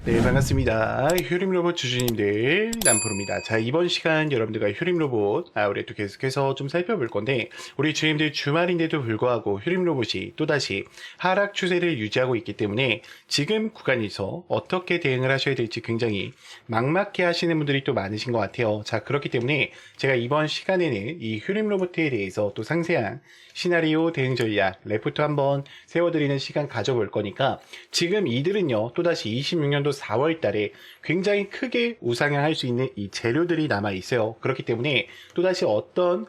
네, 반갑습니다. 효림로봇 주주님들, 남프로입니다. 자, 이번 시간 여러분들과 효림로봇, 우리 또 계속해서 좀 살펴볼 건데, 우리 주님들 주말인데도 불구하고 효림로봇이 또다시 하락 추세를 유지하고 있기 때문에 지금 구간에서 어떻게 대응을 하셔야 될지 굉장히 막막해 하시는 분들이 또 많으신 것 같아요. 자, 그렇기 때문에 제가 이번 시간에는 이 효림로봇에 대해서 또 상세한 시나리오 대응 전략, 레포트 한번 세워드리는 시간 가져볼 거니까 지금 이들은요, 또다시 26년도 4월 달에 굉장히 크게 우상향할 수 있는 이 재료들이 남아있어요. 그렇기 때문에 또다시 어떤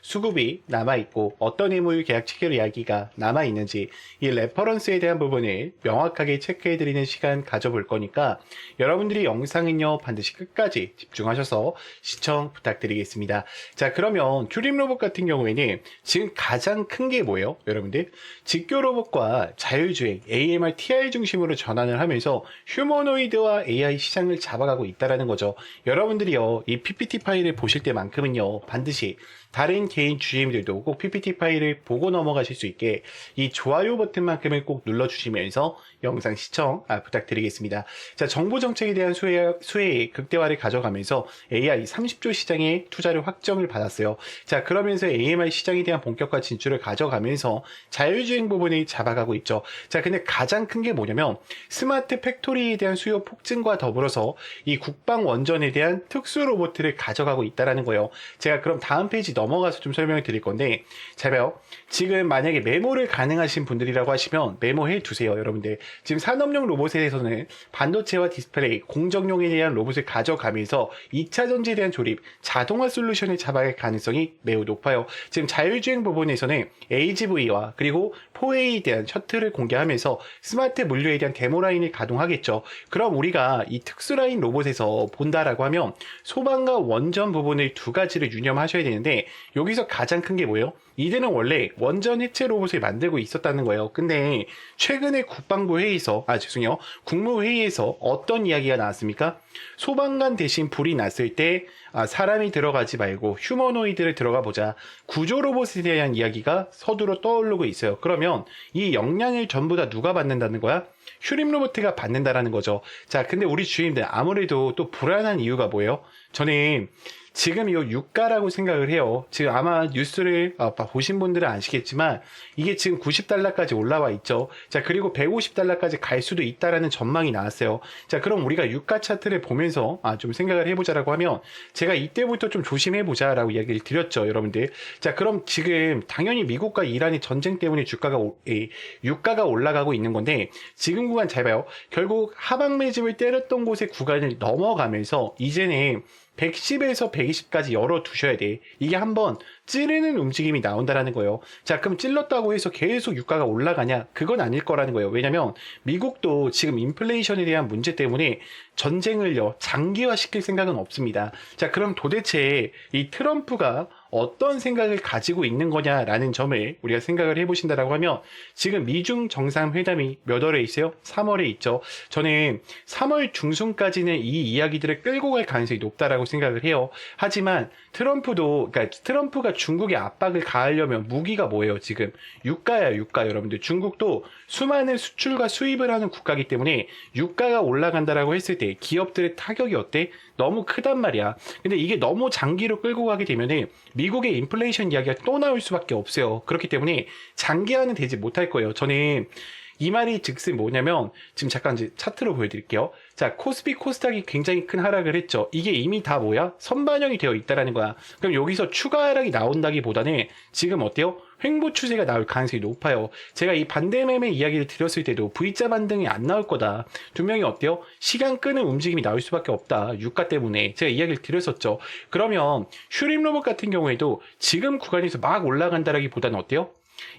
수급이 남아있고 어떤 해물 계약 체결 이야기가 남아있는지 이 레퍼런스에 대한 부분을 명확하게 체크해드리는 시간 가져볼 거니까 여러분들이 영상은요, 반드시 끝까지 집중하셔서 시청 부탁드리겠습니다. 자, 그러면 큐림 로봇 같은 경우에는 지금 가장 큰 게 뭐예요? 여러분들 직교 로봇과 자율주행 AMR TR 중심으로 전환을 하면서 휴머노이드와 AI 시장을 잡아가고 있다는 거죠. 여러분들이요, 이 PPT 파일을 보실 때만큼은요, 반드시 다른 개인 주주님들도 꼭 PPT 파일을 보고 넘어가실 수 있게 이 좋아요 버튼만큼을 꼭 눌러주시면서 영상 시청 부탁드리겠습니다. 자, 정보 정책에 대한 수혜의 극대화를 가져가면서 AI 30조 시장에 투자를 확정을 받았어요. 자, 그러면서 AMR 시장에 대한 본격화 진출을 가져가면서 자율주행 부분을 잡아가고 있죠. 자, 근데 가장 큰 게 뭐냐면 스마트 팩토리에 대한 수요 폭증과 더불어서 이 국방 원전에 대한 특수 로봇을 가져가고 있다는 거예요. 제가 그럼 다음 페이지 넘어가서 좀 설명을 드릴 건데, 자 봐요. 지금 만약에 메모를 가능하신 분들이라고 하시면 메모해 두세요. 여러분들 지금 산업용 로봇에 대해서는 반도체와 디스플레이, 공정용에 대한 로봇을 가져가면서 2차 전지에 대한 조립, 자동화 솔루션을 잡아갈 가능성이 매우 높아요. 지금 자율주행 부분에서는 AGV와 그리고 4A에 대한 셔틀을 공개하면서 스마트 물류에 대한 데모 라인을 가동하겠죠. 그럼 우리가 이 특수 라인 로봇에서 본다라고 하면 소방과 원전 부분을 두 가지를 유념하셔야 되는데, 여기서 가장 큰 게 뭐예요? 이들은 원래 원전 해체 로봇을 만들고 있었다는 거예요. 근데 최근에 국방부 회의에서, 죄송해요, 국무회의에서 어떤 이야기가 나왔습니까? 소방관 대신 불이 났을 때 사람이 들어가지 말고 휴머노이드를 들어가 보자, 구조 로봇에 대한 이야기가 서두로 떠오르고 있어요. 그러면 이 역량을 전부 다 누가 받는다는 거야? 휴림 로봇가 받는다라는 거죠. 자, 근데 우리 주임들 아무래도 또 불안한 이유가 뭐예요? 저는 지금 이 유가라고 생각을 해요. 지금 아마 뉴스를 보신 분들은 아시겠지만 이게 지금 90달러까지 올라와 있죠. 자, 그리고 150달러까지 갈 수도 있다라는 전망이 나왔어요. 자, 그럼 우리가 유가 차트를 보면서 좀 생각을 해보자라고 하면, 제가 이때부터 좀 조심해보자라고 이야기를 드렸죠, 여러분들. 자, 그럼 지금 당연히 미국과 이란의 전쟁 때문에 유가가 올라가고 있는 건데, 지금 구간 잘 봐요. 결국 하방 매집을 때렸던 곳의 구간을 넘어가면서 이제는 110에서 120까지 열어두셔야 돼. 이게 한번 찌르는 움직임이 나온다라는 거예요. 자, 그럼 찔렀다고 해서 계속 유가가 올라가냐? 그건 아닐 거라는 거예요. 왜냐면 미국도 지금 인플레이션에 대한 문제 때문에 전쟁을요, 장기화시킬 생각은 없습니다. 자, 그럼 도대체 이 트럼프가 어떤 생각을 가지고 있는 거냐라는 점을 우리가 생각을 해보신다라고 하면, 지금 미중 정상회담이 몇 월에 있어요? 3월에 있죠. 저는 3월 중순까지는 이 이야기들을 끌고 갈 가능성이 높다라고 생각을 해요. 하지만 그러니까 트럼프가 중국에 압박을 가하려면 무기가 뭐예요? 지금 유가야, 유가. 여러분들 중국도 수많은 수출과 수입을 하는 국가이기 때문에 유가가 올라간다라고 했을 때 기업들의 타격이 어때? 너무 크단 말이야. 근데 이게 너무 장기로 끌고 가게 되면은 미국의 인플레이션 이야기가 또 나올 수밖에 없어요. 그렇기 때문에 장기화는 되지 못할 거예요. 저는 이 말이 즉슨 뭐냐면, 지금 잠깐 이제 차트로 보여드릴게요. 자, 코스피 코스닥이 굉장히 큰 하락을 했죠. 이게 이미 다 뭐야? 선반영이 되어 있다라는 거야. 그럼 여기서 추가 하락이 나온다기보다는 지금 어때요? 횡보 추세가 나올 가능성이 높아요. 제가 이 반대 매매 이야기를 드렸을 때도 V자 반등이 안 나올 거다, 분명히 어때요? 시간 끄는 움직임이 나올 수밖에 없다, 유가 때문에. 제가 이야기를 드렸었죠. 그러면 휴림 로봇 같은 경우에도 지금 구간에서 막 올라간다라기보다는 어때요?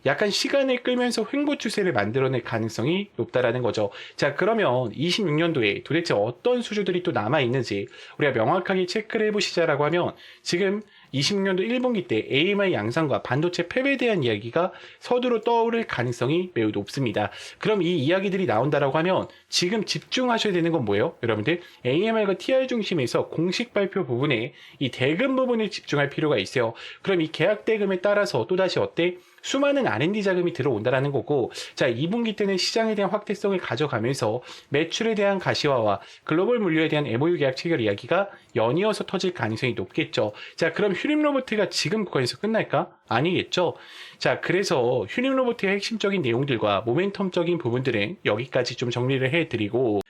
약간 시간을 끌면서 횡보 추세를 만들어낼 가능성이 높다라는 거죠. 자, 그러면 26년도에 도대체 어떤 수주들이 또 남아있는지 우리가 명확하게 체크를 해보시자라고 하면, 지금 26년도 1분기 때 AMI 양상과 반도체 폐배에 대한 이야기가 서두로 떠오를 가능성이 매우 높습니다. 그럼 이 이야기들이 나온다라고 하면 지금 집중하셔야 되는 건 뭐예요? 여러분들 AMR과 TR 중심에서 공식 발표 부분에 이 대금 부분에 집중할 필요가 있어요. 그럼 이 계약 대금에 따라서 또다시 어때? 수많은 R&D 자금이 들어온다라는 거고, 자, 2분기 때는 시장에 대한 확대성을 가져가면서 매출에 대한 가시화와 글로벌 물류에 대한 MOU 계약 체결 이야기가 연이어서 터질 가능성이 높겠죠. 자, 그럼 휴림로보트가 지금 거기서 끝날까? 아니겠죠. 자, 그래서 휴림로보트의 핵심적인 내용들과 모멘텀적인 부분들은 여기까지 좀 정리를 해드리고,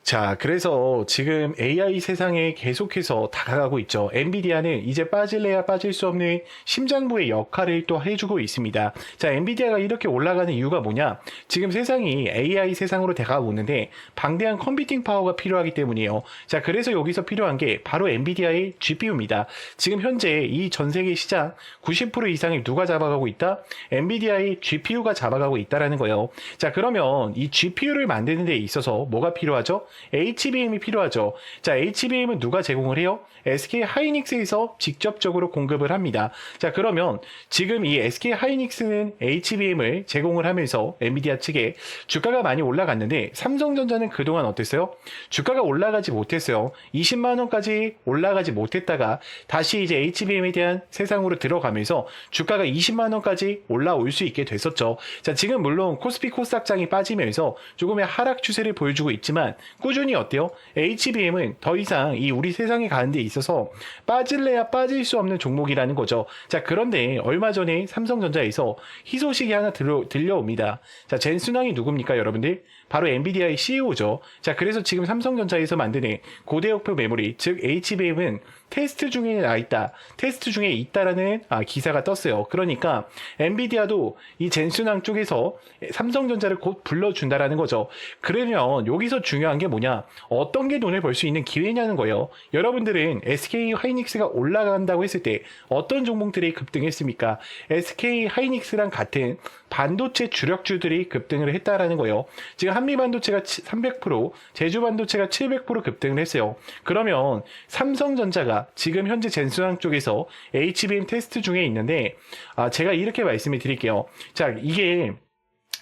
자, 그래서 지금 AI 세상에 계속해서 다가가고 있죠. 엔비디아는 이제 빠질래야 빠질 수 없는 심장부의 역할을 또 해주고 있습니다. 자, 엔비디아가 이렇게 올라가는 이유가 뭐냐? 지금 세상이 AI 세상으로 다가오고 있는데 방대한 컴퓨팅 파워가 필요하기 때문이에요. 자, 그래서 여기서 필요한 게 바로 엔비디아의 GPU입니다. 지금 현재 이 전 세계 시장 90% 이상을 누가 잡아가고 있다? 엔비디아의 GPU가 잡아가고 있다라는 거예요. 자, 그러면 이 GPU를 만드는 데 있어서 뭐가 필요하죠? HBM이 필요하죠. 자, HBM은 누가 제공을 해요? SK 하이닉스에서 직접적으로 공급을 합니다. 자, 그러면 지금 이 SK 하이닉스는 HBM을 제공을 하면서 엔비디아 측에 주가가 많이 올라갔는데 삼성전자는 그동안 어땠어요? 주가가 올라가지 못했어요. 20만 원까지 올라가지 못했다가 다시 이제 HBM에 대한 세상으로 들어가면서 주가가 20만 원까지 올라올 수 있게 됐었죠. 자, 지금 물론 코스피 코스닥장이 빠지면서 조금의 하락 추세를 보여주고 있지만 꾸준히 어때요? HBM은 더 이상 이 우리 세상에 가는 데 있어서 빠질래야 빠질 수 없는 종목이라는 거죠. 자, 그런데 얼마 전에 삼성전자에서 희소식이 하나 들려옵니다. 자, 젠순왕이 누굽니까, 여러분들? 바로 엔비디아의 CEO죠. 자, 그래서 지금 삼성전자에서 만드는 고대역표 메모리, 즉 HBM은 테스트 중에 테스트 중에 있다라는 기사가 떴어요. 그러니까 엔비디아도 이 젠순왕 쪽에서 삼성전자를 곧 불러준다라는 거죠. 그러면 여기서 중요한 게 뭐냐? 어떤 게 돈을 벌 수 있는 기회냐는 거예요. 여러분들은 SK 하이닉스가 올라간다고 했을 때 어떤 종목들이 급등했습니까? SK 하이닉스랑 같은 반도체 주력주들이 급등을 했다라는 거예요. 지금 한미반도체가 300%, 제주반도체가 700% 급등을 했어요. 그러면 삼성전자가 지금 현재 젠순왕 쪽에서 HBM 테스트 중에 있는데, 제가 이렇게 말씀을 드릴게요. 자, 이게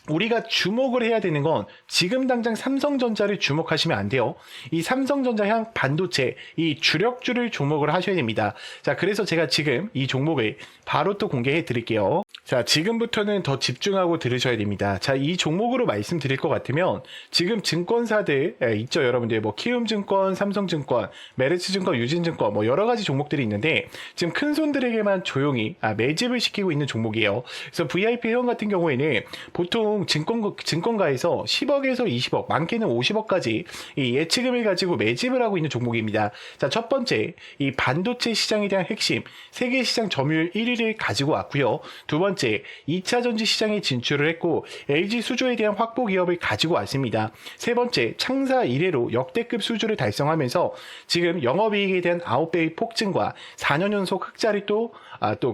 우리가 주목을 해야 되는 건 지금 당장 삼성전자를 주목하시면 안 돼요. 이 삼성전자 향 반도체, 이 주력주를 주목을 하셔야 됩니다. 자, 그래서 제가 지금 이 종목을 바로 또 공개해 드릴게요. 자, 지금부터는 더 집중하고 들으셔야 됩니다. 자, 이 종목으로 말씀드릴 것 같으면 지금 증권사들 있죠, 여러분들. 뭐 키움증권, 삼성증권, 메르츠증권, 유진증권, 뭐 여러 가지 종목들이 있는데 지금 큰 손들에게만 조용히 매집을 시키고 있는 종목이에요. 그래서 VIP 회원 같은 경우에는 보통 증권가에서 10억에서 20억, 많게는 50억까지 이 예치금을 가지고 매집을 하고 있는 종목입니다. 자, 첫 번째, 이 반도체 시장에 대한 핵심, 세계 시장 점유율 1위를 가지고 왔고요. 두 번째, 2차 전지 시장에 진출을 했고 LG 수주에 대한 확보 기업을 가지고 왔습니다. 세 번째, 창사 이래로 역대급 수주를 달성하면서 지금 영업이익에 대한 9배의 폭증과 4년 연속 흑자를 또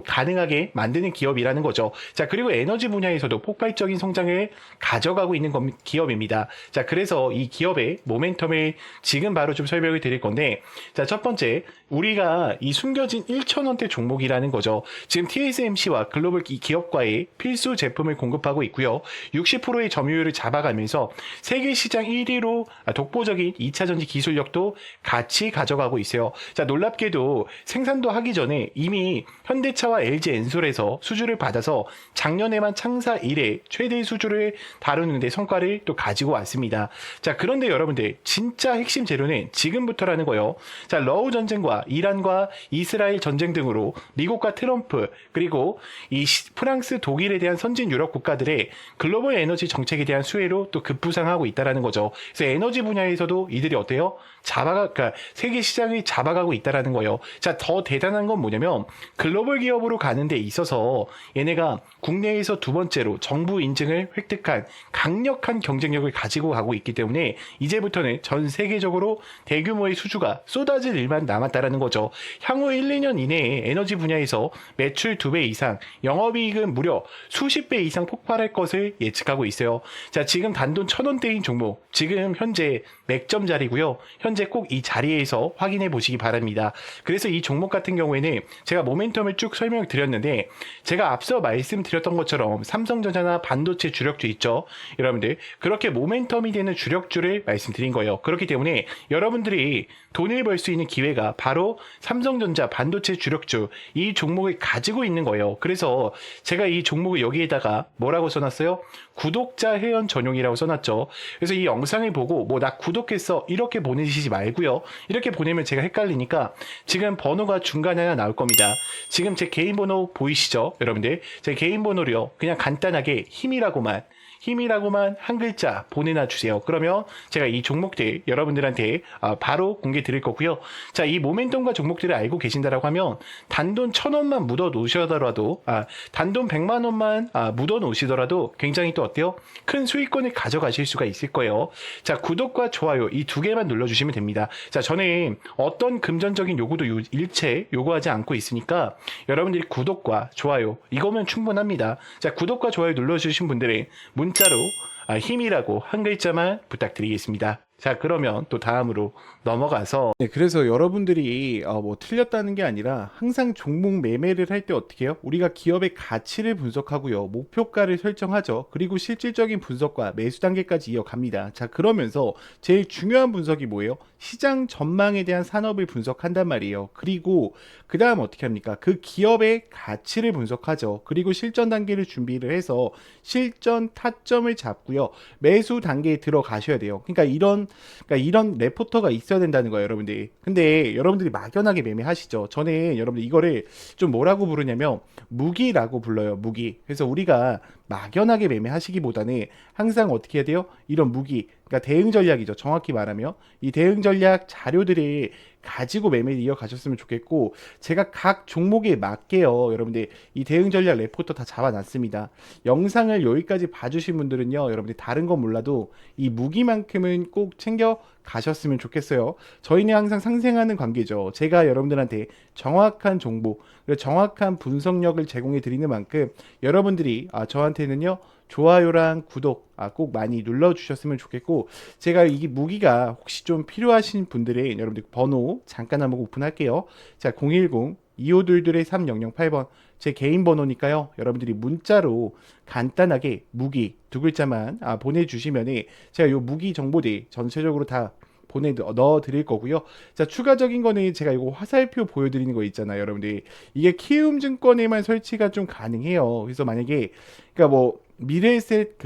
가능하게 만드는 기업이라는 거죠. 자, 그리고 에너지 분야에서도 폭발적인 성장을 가져가고 있는 기업입니다. 자, 그래서 이 기업의 모멘텀을 지금 바로 좀 설명을 드릴 건데, 자, 첫 번째, 우리가 이 숨겨진 1,000원대 종목이라는 거죠. 지금 TSMC와 글로벌 기업과의 필수 제품을 공급하고 있고요. 60%의 점유율을 잡아가면서 세계 시장 1위로 독보적인 2차 전지 기술력도 같이 가져가고 있어요. 자, 놀랍게도 생산도 하기 전에 이미 현대차와 LG 엔솔에서 수주를 받아서 작년에만 창사 이래 최대 수주를 다루는 데 성과를 또 가지고 왔습니다. 자, 그런데 여러분들 진짜 핵심 재료는 지금부터라는 거예요. 자, 러우 전쟁과 이란과 이스라엘 전쟁 등으로 미국과 트럼프 그리고 이 프랑스, 독일에 대한 선진 유럽 국가들의 글로벌 에너지 정책에 대한 수혜로 또 급부상하고 있다라는 거죠. 그래서 에너지 분야에서도 이들이 어때요? 그러니까 세계 시장이 잡아가고 있다라는 거예요. 자, 더 대단한 건 뭐냐면 글로벌 기업으로 가는 데 있어서 얘네가 국내에서 두 번째로 정부 인증을 획득한 강력한 경쟁력을 가지고 가고 있기 때문에 이제부터는 전 세계적으로 대규모의 수주가 쏟아질 일만 남았다라는 거죠. 향후 1, 2년 이내에 에너지 분야에서 매출 2배 이상, 영업이익은 무려 수십 배 이상 폭발할 것을 예측하고 있어요. 자, 지금 단돈 1,000원대인 종목, 지금 현재 맥점 자리고요. 현재 꼭 이 자리에서 확인해 보시기 바랍니다. 그래서 이 종목 같은 경우에는 제가 모멘텀을 쭉 설명을 드렸는데 제가 앞서 말씀드렸던 것처럼 삼성전자나 반도체 주력주 있죠. 여러분들 그렇게 모멘텀이 되는 주력주를 말씀드린 거예요. 그렇기 때문에 여러분들이 돈을 벌 수 있는 기회가 바로 삼성전자 반도체 주력주 이 종목을 가지고 있는 거예요. 그래서 제가 이 종목을 여기에다가 뭐라고 써놨어요? 구독자 회원 전용이라고 써놨죠. 그래서 이 영상을 보고 뭐 나 구독했어 이렇게 보내시지 말고요. 이렇게 보내면 제가 헷갈리니까 지금 번호가 중간에 하나 나올 겁니다. 지금 제 개인 번호 보이시죠? 여러분들 제 개인 번호로요. 그냥 간단하게 힘이라고만 한 글자 보내놔 주세요. 그러면 제가 이 종목들 여러분들한테 바로 공개 드릴 거고요. 자, 이 모멘텀과 종목들을 알고 계신다라고 하면 단돈 1,000원만 묻어 놓으시더라도 단돈 100만 원만 묻어 놓으시더라도 굉장히 또 어때요? 큰 수익권을 가져가실 수가 있을 거예요. 자, 구독과 좋아요 이 두 개만 눌러주시면 됩니다. 자, 저는 어떤 금전적인 요구도 일체 요구하지 않고 있으니까 여러분들이 구독과 좋아요 이거면 충분합니다. 자, 구독과 좋아요 눌러주신 분들은 문자로 힘이라고 한 글자만 부탁드리겠습니다. 자, 그러면 또 다음으로 넘어가서 그래서 여러분들이 뭐 틀렸다는 게 아니라 항상 종목 매매를 할 때 어떻게 해요? 우리가 기업의 가치를 분석하고요. 목표가를 설정하죠. 그리고 실질적인 분석과 매수 단계까지 이어갑니다. 자, 그러면서 제일 중요한 분석이 뭐예요? 시장 전망에 대한 산업을 분석한단 말이에요. 그리고 그 다음 어떻게 합니까? 그 기업의 가치를 분석하죠. 그리고 실전 단계를 준비를 해서 실전 타점을 잡고요. 매수 단계에 들어가셔야 돼요. 그러니까 이런 레포터가 있어야 된다는 거예요, 여러분들이. 근데 여러분들이 막연하게 매매하시죠. 저는 여러분들 이거를 좀 뭐라고 부르냐면 무기라고 불러요, 무기. 그래서 우리가 막연하게 매매하시기보다는 항상 어떻게 해야 돼요? 이런 무기, 그러니까 대응 전략이죠. 정확히 말하면 이 대응 전략 자료들을 가지고 매매를 이어가셨으면 좋겠고, 제가 각 종목에 맞게요, 여러분들 이 대응 전략 레포터 다 잡아놨습니다. 영상을 여기까지 봐주신 분들은요, 여러분들 다른 건 몰라도 이 무기만큼은 꼭 챙겨 가셨으면 좋겠어요. 저희는 항상 상생하는 관계죠. 제가 여러분들한테 정확한 정보, 그리고 정확한 분석력을 제공해 드리는 만큼 여러분들이 저한테는요, 좋아요랑 구독 꼭 많이 눌러주셨으면 좋겠고, 제가 이 무기가 혹시 좀 필요하신 분들의 여러분들 번호 잠깐 한번 오픈할게요. 자, 010-2522-3008번 제 개인 번호니까요. 여러분들이 문자로 간단하게 무기 두 글자만 보내주시면 제가 요 무기 정보들 전체적으로 다 넣어 드릴 거고요. 자, 추가적인 거는 제가 이거 화살표 보여드리는 거 있잖아요, 여러분들. 이게 키움증권에만 설치가 좀 가능해요. 그래서 만약에 그러니까 뭐 미래에셋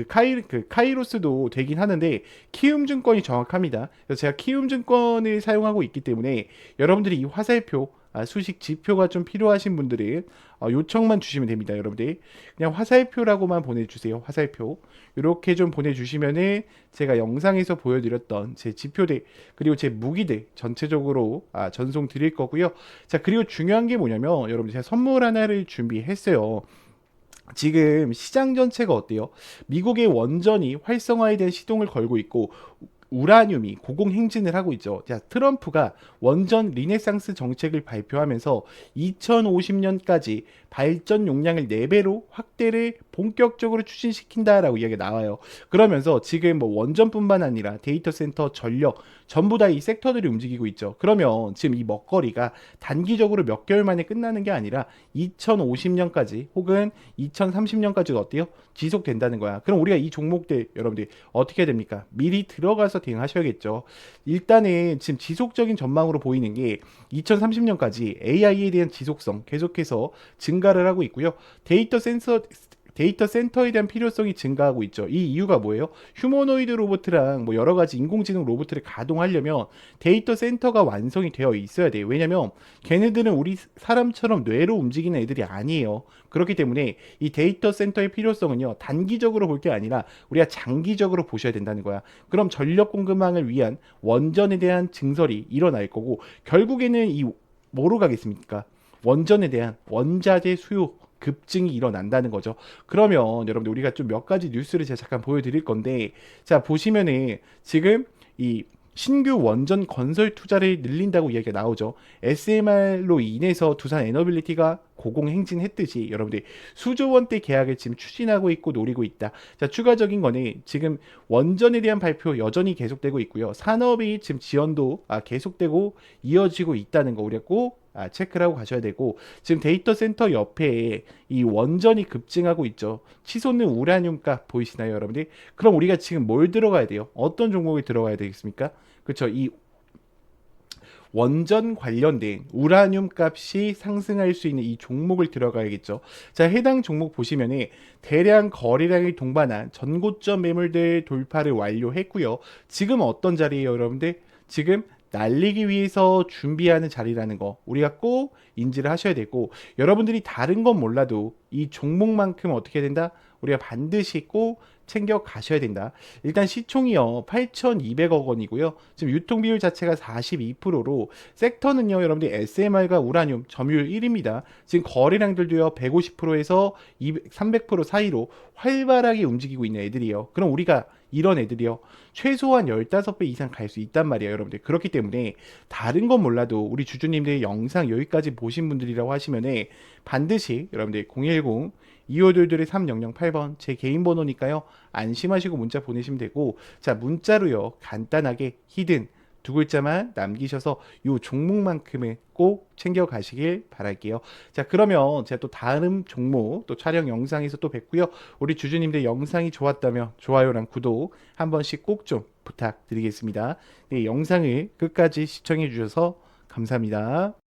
카이로스도 되긴 하는데 키움증권이 정확합니다. 그래서 제가 키움증권을 사용하고 있기 때문에 여러분들이 이 화살표 수식 지표가 좀 필요하신 분들은 요청만 주시면 됩니다. 여러분들 그냥 화살표라고만 보내주세요. 화살표 이렇게 좀 보내주시면은 제가 영상에서 보여드렸던 제 지표들 그리고 제 무기들 전체적으로 전송 드릴 거고요. 자, 그리고 중요한 게 뭐냐면 여러분 제가 선물 하나를 준비했어요. 지금 시장 전체가 어때요? 미국의 원전이 활성화에 대한 시동을 걸고 있고 우라늄이 고공행진을 하고 있죠. 자, 트럼프가 원전 리네상스 정책을 발표하면서 2050년까지 발전 용량을 4배로 확대를 본격적으로 추진시킨다라고 이야기가 나와요. 그러면서 지금 뭐 원전뿐만 아니라 데이터 센터, 전력 전부 다 이 섹터들이 움직이고 있죠. 그러면 지금 이 먹거리가 단기적으로 몇 개월 만에 끝나는 게 아니라 2050년까지 혹은 2030년까지도 어때요? 지속된다는 거야. 그럼 우리가 이 종목들 여러분들 어떻게 해야 됩니까? 미리 들어가서 대응하셔야겠죠. 일단은 지금 지속적인 전망으로 보이는 게 2030년까지 AI에 대한 지속성 계속해서 증가를 하고 있고요. 데이터 센터에 대한 필요성이 증가하고 있죠. 이 이유가 뭐예요? 휴머노이드 로봇이랑 뭐 여러 가지 인공지능 로봇을 가동하려면 데이터 센터가 완성이 되어 있어야 돼요. 왜냐면 걔네들은 우리 사람처럼 뇌로 움직이는 애들이 아니에요. 그렇기 때문에 이 데이터 센터의 필요성은요, 단기적으로 볼 게 아니라 우리가 장기적으로 보셔야 된다는 거야. 그럼 전력 공급망을 위한 원전에 대한 증설이 일어날 거고, 결국에는 이 뭐로 가겠습니까? 원전에 대한 원자재 수요 급증이 일어난다는 거죠. 그러면 여러분들 우리가 좀 몇 가지 뉴스를 제가 잠깐 보여드릴 건데, 자, 보시면은 지금 이 신규 원전 건설 투자를 늘린다고 이야기가 나오죠. SMR로 인해서 두산 에너빌리티가 고공행진했듯이 여러분들 수조 원대 계약을 지금 추진하고 있고 노리고 있다. 자, 추가적인 거는 지금 원전에 대한 발표 여전히 계속되고 있고요. 산업이 지금 지원도 계속되고 이어지고 있다는 거 우리가 꼭 체크를 하고 가셔야 되고, 지금 데이터 센터 옆에 이 원전이 급증하고 있죠. 치솟는 우라늄 값 보이시나요, 여러분들? 그럼 우리가 지금 뭘 들어가야 돼요? 어떤 종목이 들어가야 되겠습니까? 그렇죠. 이 원전 관련된 우라늄 값이 상승할 수 있는 이 종목을 들어가야겠죠. 자, 해당 종목 보시면은 대량 거래량이 동반한 전고점 매물대 돌파를 완료했고요. 지금 어떤 자리예요, 여러분들? 지금 날리기 위해서 준비하는 자리라는 거 우리가 꼭 인지를 하셔야 되고, 여러분들이 다른 건 몰라도 이 종목만큼 어떻게 된다? 우리가 반드시 꼭 챙겨 가셔야 된다. 일단 시총이요 8,200억 원이고요. 지금 유통 비율 자체가 42%로 섹터는요, 여러분들 SMR과 우라늄 점유율 1위입니다. 지금 거래량들도요 150%에서 200, 300% 사이로 활발하게 움직이고 있는 애들이에요. 그럼 우리가 이런 애들이요 최소한 15배 이상 갈 수 있단 말이에요, 여러분들. 그렇기 때문에 다른 건 몰라도 우리 주주님들 영상 여기까지 보신 분들이라고 하시면은 반드시 여러분들 010 2522 3008번 제 개인 번호니까요. 안심하시고 문자 보내시면 되고, 자, 문자로요. 간단하게 히든 두 글자만 남기셔서 요 종목만큼은 꼭 챙겨 가시길 바랄게요. 자, 그러면 제가 또 다음 종목 또 촬영 영상에서 또 뵙고요. 우리 주주님들 영상이 좋았다면 좋아요랑 구독 한 번씩 꼭 좀 부탁드리겠습니다. 네, 영상을 끝까지 시청해 주셔서 감사합니다.